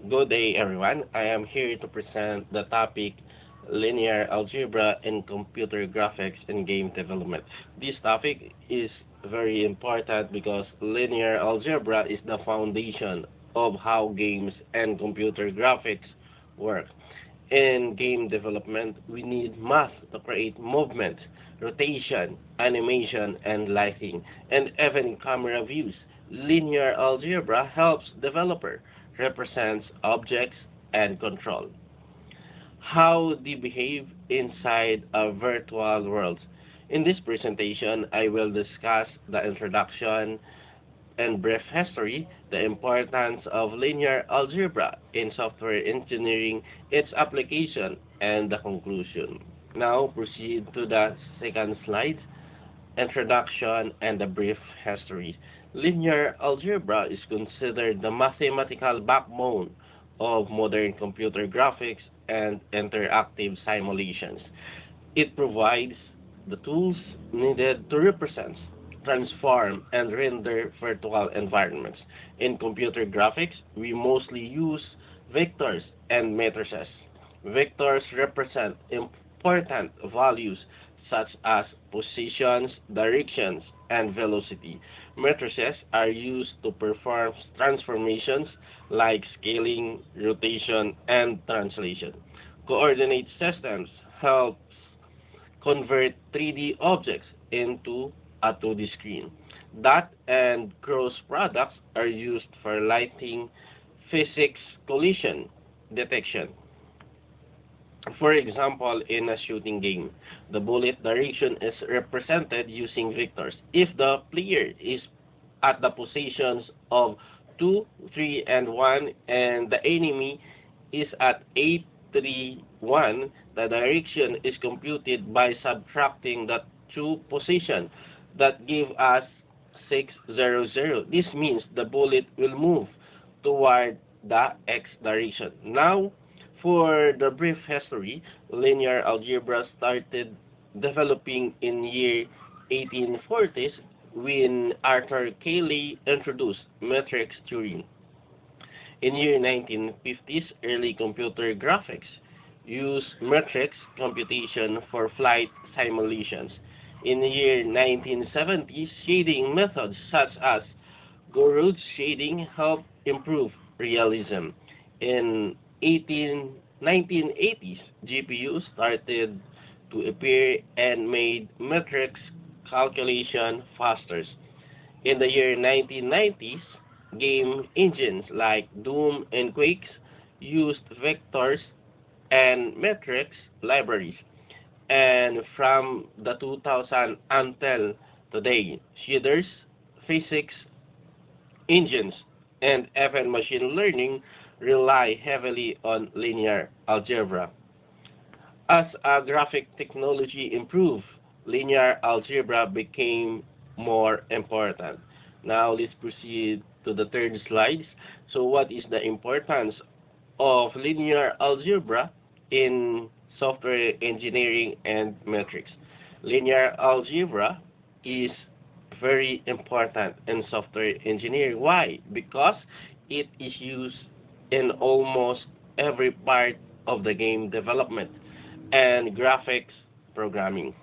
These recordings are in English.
Good day, everyone. I am here to present the topic linear algebra in computer graphics and game development. This topic is very important because linear algebra is the foundation of how games and computer graphics work. In game development, we need math to create movement, rotation, animation, and lighting, and even camera views. Linear algebra helps developer represents objects and control. How they behave inside a virtual world. In this presentation, I will discuss the introduction and brief history, the importance of linear algebra in software engineering, its application, and the conclusion. Now proceed to the second slide, introduction and a brief history. Linear algebra is considered the mathematical backbone of modern computer graphics and interactive simulations. It provides the tools needed to represent, transform, and render virtual environments. In computer graphics, we mostly use vectors and matrices. Vectors represent important values such as positions, directions, and velocity. Matrices are used to perform transformations like scaling, rotation, and translation. Coordinate systems help convert 3D objects into a 2D screen. Dot and cross products are used for lighting, physics, collision detection. For example, in a shooting game, the bullet direction is represented using vectors. If the player is at the positions of 2, 3, and 1, and the enemy is at 8, 3, 1, the direction is computed by subtracting the two positions that give us 6, 0, 0. This means the bullet will move toward the x direction. Now, for the brief history, linear algebra started developing in year 1840s when Arthur Cayley introduced matrix theory. In year 1950s, early computer graphics used matrix computation for flight simulations. In the year 1970s, shading methods such as Gouraud's shading helped improve realism. In 1980s, GPUs started to appear and made matrix calculation faster. In the year 1990s, game engines like Doom and Quake used vectors and matrix libraries. And from the 2000 until today, shaders, physics engines, and even machine learning rely heavily on linear algebra. As graphic technology improved, linear algebra became more important. Now let's proceed to the third slide. So what is the importance of linear algebra in software engineering and metrics? Linear algebra is very important in software engineering. Why? Because it is used in almost every part of the game development and graphics programming.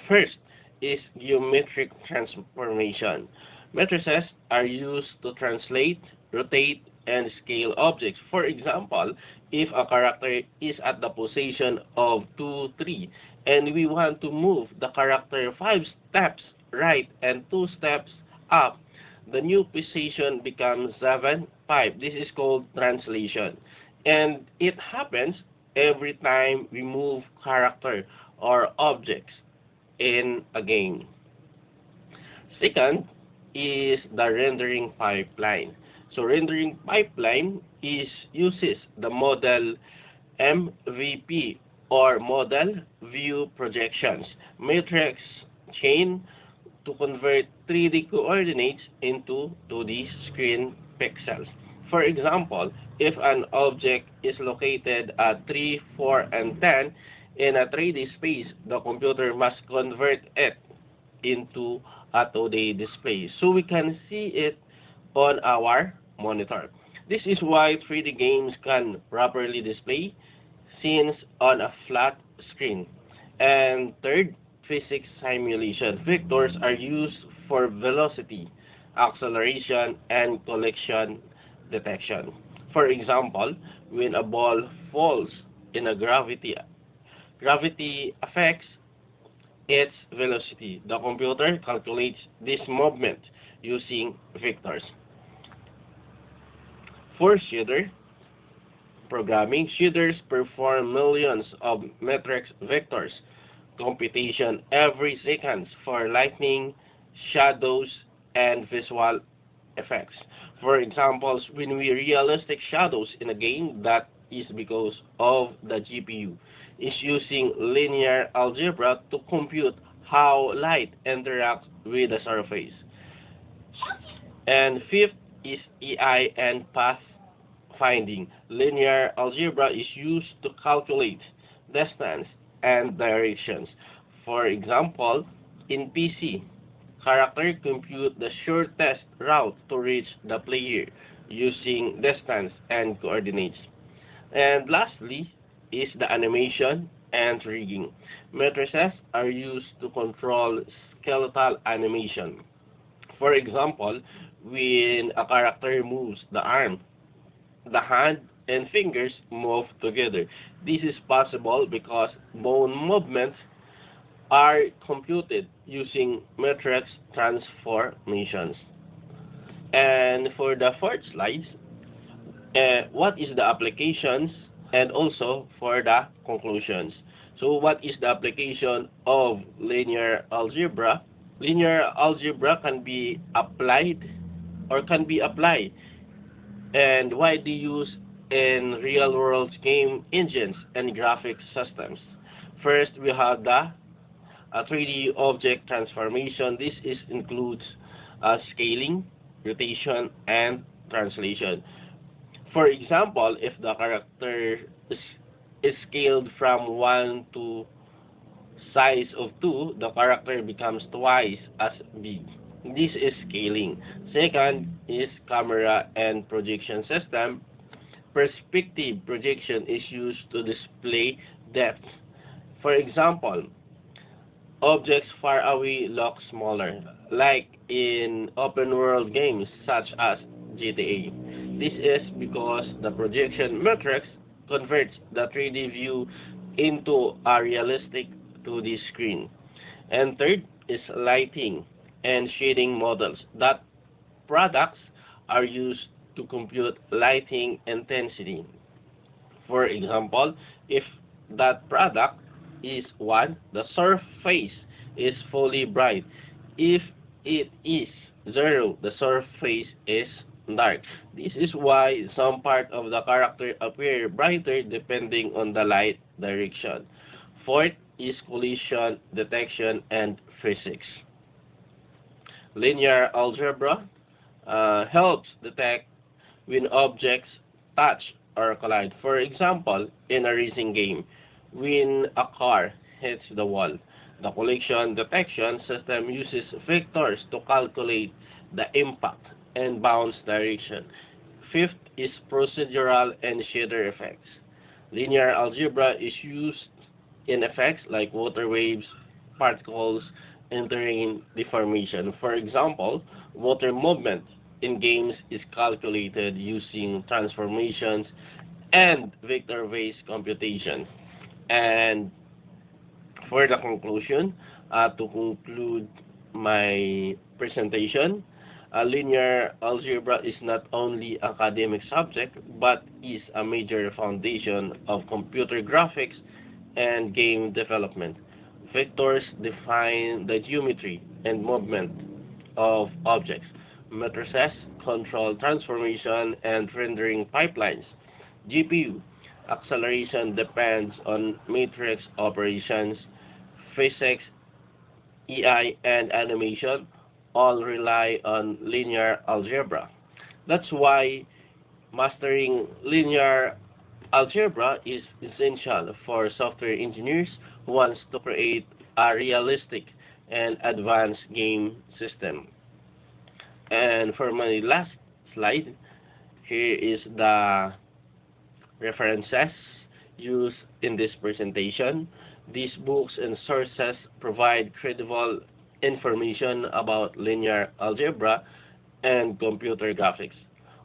First is geometric transformation. Matrices are used to translate, rotate, and scale objects. For example, if a character is at the position of 2, 3, and we want to move the character 5 steps right and 2 steps up, the new position becomes 7, 5. This is called translation. And it happens every time we move character or objects in a game. Second is the rendering pipeline. So rendering pipeline uses the model MVP or model view projections matrix chain to convert 3D coordinates into 2D screen pixels. For example, if an object is located at 3, 4, and 10 in a 3D space, the computer must convert it into a 2D display so we can see it on our monitor. This is why 3D games can properly display scenes on a flat screen. And third, physics simulation. Vectors are used for velocity, acceleration, and collision detection. For example, when a ball falls in a gravity affects its velocity. The computer calculates this movement using vectors. For shader programming, shaders perform millions of matrix vectors computation every second for lighting, shadows, and visual effects. For examples, when we realistic shadows in a game, that is because of the GPU is using linear algebra to compute how light interacts with the surface. And fifth is EI and path finding. Linear algebra is used to calculate distance and directions. For example, in PC, character compute the shortest route to reach the player using distance and coordinates. And lastly is the animation and rigging. Matrices are used to control skeletal animation. For example, when a character moves the arm, the hand and fingers move together. This is possible because bone movements are computed using matrix transformations. And for the fourth slide, what is the applications and also for the conclusions. So what is the application of linear algebra? Linear algebra can be applied or can be applied and widely used in real-world game engines and graphic systems. First, we have the 3D object transformation. This is includes scaling, rotation, and translation. For example, if the character is scaled from 1 to size of 2, the character becomes twice as big. This is scaling. Second is camera and projection system. Perspective projection is used to display depth. For example, objects far away look smaller, like in open world games such as GTA. This is because the projection matrix converts the 3D view into a realistic 2D screen. And third is lighting and shading models. That products are used to compute lighting intensity. For example, if that product is 1, the surface is fully bright. If it is 0, the surface is dark. This is why some part of the character appear brighter depending on the light direction. Fourth is collision detection and physics. Linear algebra helps detect when objects touch or collide. For example, in a racing game, when a car hits the wall, the collision detection system uses vectors to calculate the impact and bounce direction. Fifth is procedural and shader effects. Linear algebra is used in effects like water waves, particles, and terrain deformation. For example, water movement in games is calculated using transformations and vector-based computation. And for the conclusion, to conclude my presentation, linear algebra is not only academic subject but is a major foundation of computer graphics and game development. Vectors define the geometry and movement of objects. Matrices control transformation and rendering pipelines. GPU acceleration depends on matrix operations. Physics, EI, and animation all rely on linear algebra. That's why mastering linear algebra is essential for software engineers who wants to create a realistic and advanced game system. And for my last slide, Here is the references used in this presentation. These books and sources provide credible information about linear algebra and computer graphics.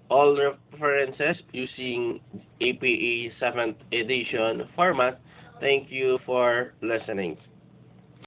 All references using APA 7th edition format. Thank you for listening.